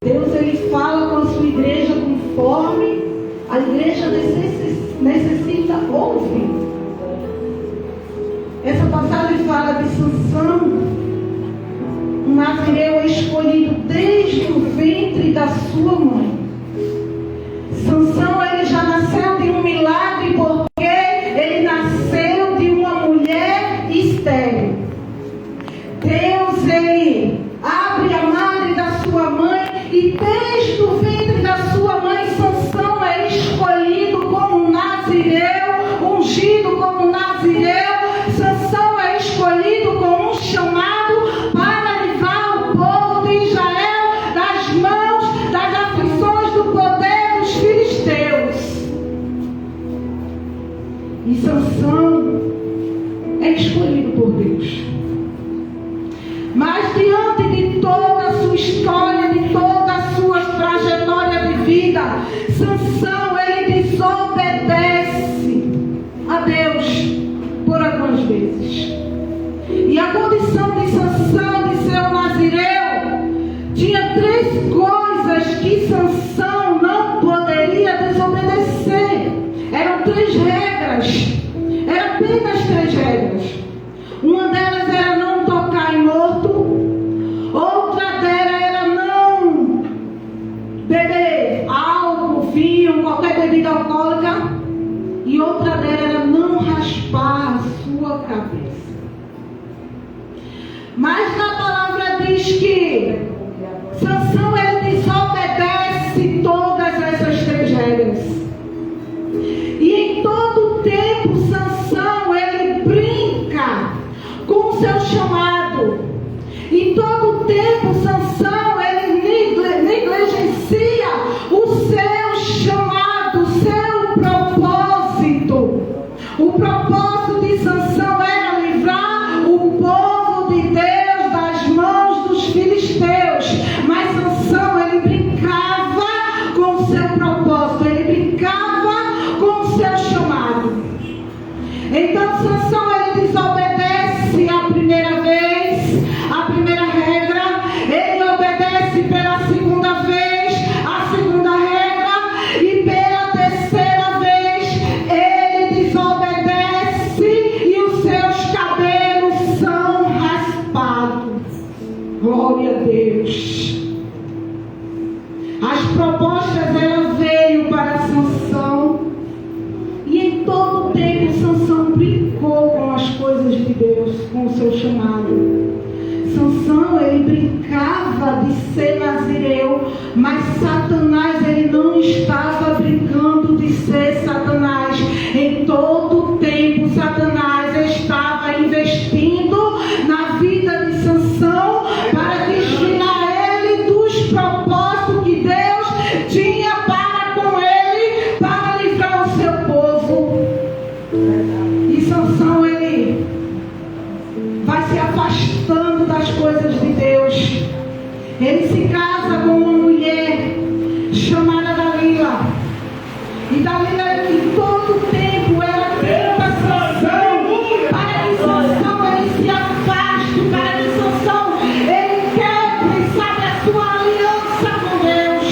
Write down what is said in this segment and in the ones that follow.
Deus, ele fala com a sua igreja conforme a igreja necessita ouvir. Essa passagem fala de Sansão, um nazireu escolhido desde o ventre da sua mãe. Sansão, ele já nasceu de um milagre, porque ele nasceu de uma mulher estéril. Deus, ele abre a madre da sua mãe, e desde o ventre da sua mãe, Sansão é escolhido como nazireu, ungido como nazireu. Sansão é escolhido como um chamado para livrar o povo de Israel das mãos, das aflições do poder dos filisteus. E Sansão é escolhido por Deus. Mas diante de toda a sua história, de toda a sua trajetória de vida, Sansão, ele desobedece a Deus por algumas vezes. E a condição de Sansão de ser um nazireu tinha 3 coisas que Sansão não poderia desobedecer. Eram 3 regras. Eram apenas 3 regras. Uma delas era não tocar em morto. Outra delas era não beber álcool, vinho, qualquer bebida alcoólica. E outra delas era não raspar a sua cabeça. Mas na palavra diz que Sansão, ele desobedece todas essas 3 regras. E em todo tempo Sansão, ele brinca com o seu chamado. Em todo tempo Sansão, ele negligencia o seu chamado, o seu propósito. O propósito de Sansão era livrar o povo de Deus das mãos dos filisteus. Mas Sansão, ele brincava com o seu propósito, ele brincava com o seu chamado. Então Sansão, ele desobedece a primeira vez, a primeira regra. Ele obedece pela segunda vez, a segunda regra. E pela terceira vez, ele desobedece e os seus cabelos são raspados. Glória a Deus. As propostas, ela veio para Sansão. E em todo o tempo Sansão brincou com as coisas de Deus, com o seu chamado. Sansão, ele brincava de ser nazireu, mas Satanás, ele não estava brincando de ser Satanás. Em todo o tempo Satanás estava investindo na vida de Sansão para desviar ele dos propósitos que Deus tinha para com ele, para livrar o seu povo. E Sansão, ele vai se afastando das coisas de Deus. Ele se casa com uma mulher chamada Dalila. E Dalila, em todo o tempo, ela tenta Sansão para que Sansão, ele se afaste, para que Sansão, ele quebre, sabe, a sua aliança com Deus.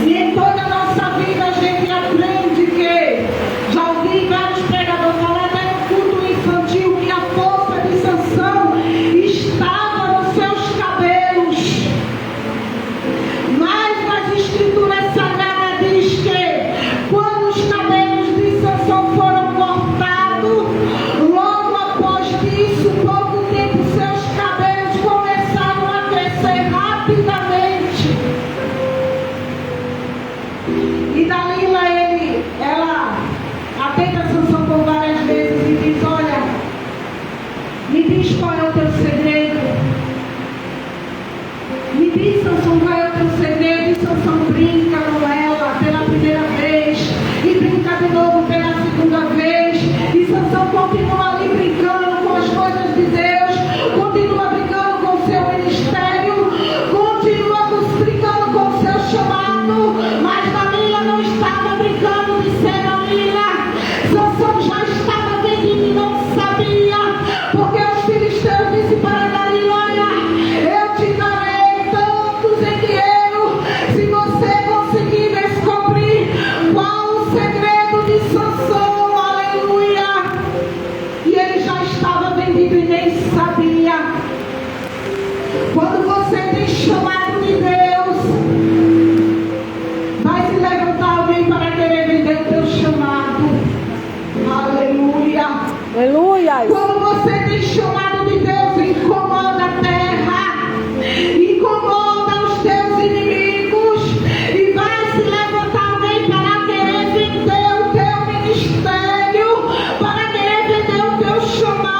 E em toda a nossa vida a gente aprende que, já ouvi vários pregadores falar até no culto infantil, que a força de Sansão estava nos seus cabelos. Mas nas escrituras sagradas diz que quando os cabelos de Sansão foram cortados, logo após isso, pouco tempo, seus cabelos começaram a crescer rapidamente. E Dalila, ela atenta Sansão por várias vezes e diz: olha, me diz qual é o teu segredo. Me diz, Sansão, qual é o teu segredo. E Sansão brinca com ela pela primeira vez, e brinca de novo pela segunda vez. E Sansão continua ali brincando com as coisas de Deus, continua brincando com o seu ministério, continua brincando com o seu chamado. Mas Dalila não estava brincando de ser Dalila. Sansão já estava vendo e não sabia, porque os filisteus disseram para Dalila: olha, eu te darei tantos você tem chamado de Deus, vai se levantar alguém para querer vender o teu chamado. Aleluia. Aleluia. Quando você tem chamado de Deus, incomoda a terra, incomoda os teus inimigos, e vai se levantar alguém para querer vender o teu ministério, para querer vender o teu chamado.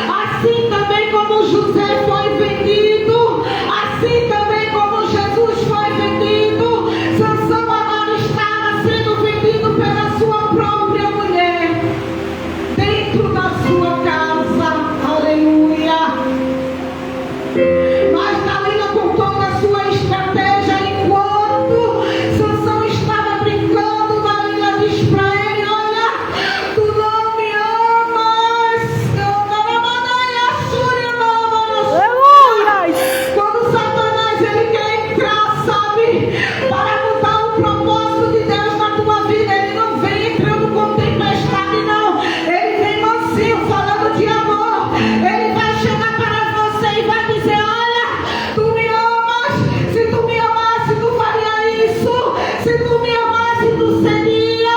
Assim também como José foi vendido, assim também como Jesus foi vendido, Sansão agora estava sendo vendido pela sua própria mulher, dentro da sua casa. Aleluia. Mas Dalila, com toda a sua estratégia, enquanto Sansão estava brincando, Dalila diz para ele: olha, tu não me amas. Aleluia. Quando Satanás ele quer entrar, sabe, para mudar o propósito de Deus na tua vida, ele não vem entrando com tempestade, não. Ele vem mansinho, falando de amor. Ele vai chegar para você e vai dizer: olha, tu me amas. Se tu me amasse, tu faria isso. Se tu me amasse, tu seria.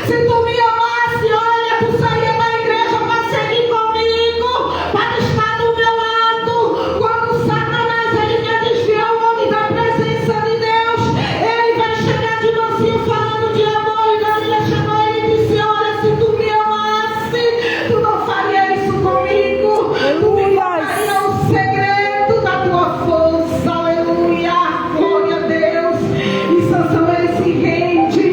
Se tu me amasse, olha, tu saía da igreja para seguir comigo, para estar do meu lado. Quando Satanás ele quer desviar o homem da presença de Deus, ele vai chegar de mansinho falando de amor. E Dalila chegou e ele disse: olha, se tu me amasse, tu não faria isso comigo. Tu me contaria o segredo da tua força. Aleluia, glória a Deus. E Sansão ele se rende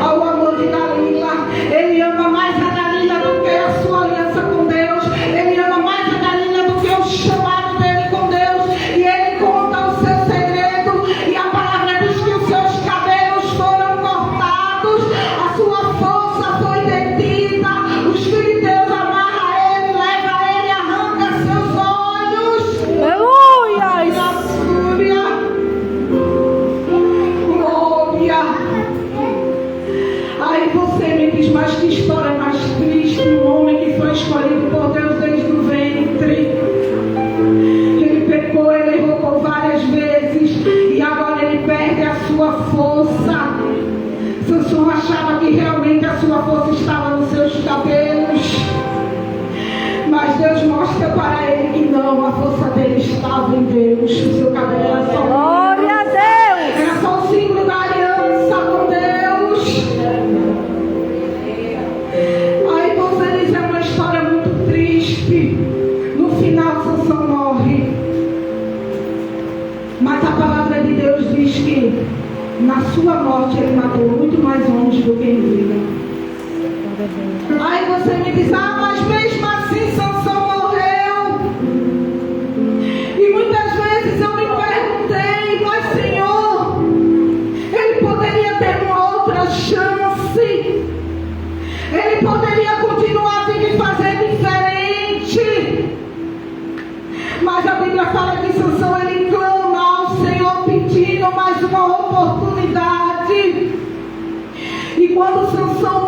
ao amor de Dalila. Ele ama mais a Dalila do que a sua aliança com Deus. Ele ama mais a Dalila do que o chamado dele com Deus. E ele conta o seu segredo. E a palavra diz que os seus cabelos foram cortados, a sua força foi detida. Os filisteus amarram ele, leva ele, arranca seus olhos. Aleluia. Glória. Aí você me diz: mas que história mais triste. Um homem que foi escolhido por Deus desde o ventre. Ele pecou, ele errou várias vezes, e agora ele perde a sua força. Sansão achava que realmente a sua força estava nos seus cabelos, mas Deus mostra para ele que não, a força dele estava em Deus. O seu cabelo era só Glória a Deus. era só o símbolo da aliança com Deus. Aí você diz: é uma história muito triste. No final Sansão morre, mas a palavra de Deus diz que na sua morte ele matou muito mais homens do que em vida. Aí você me diz: ah, mas mesmo assim Sansão morreu. E muitas vezes eu me perguntei: mas Senhor, ele poderia ter uma outra chance. Ele poderia continuar a vir e fazer diferente. Mas a Bíblia fala que Sansão ele clama ao Senhor pedindo mais uma oportunidade. E quando Sansão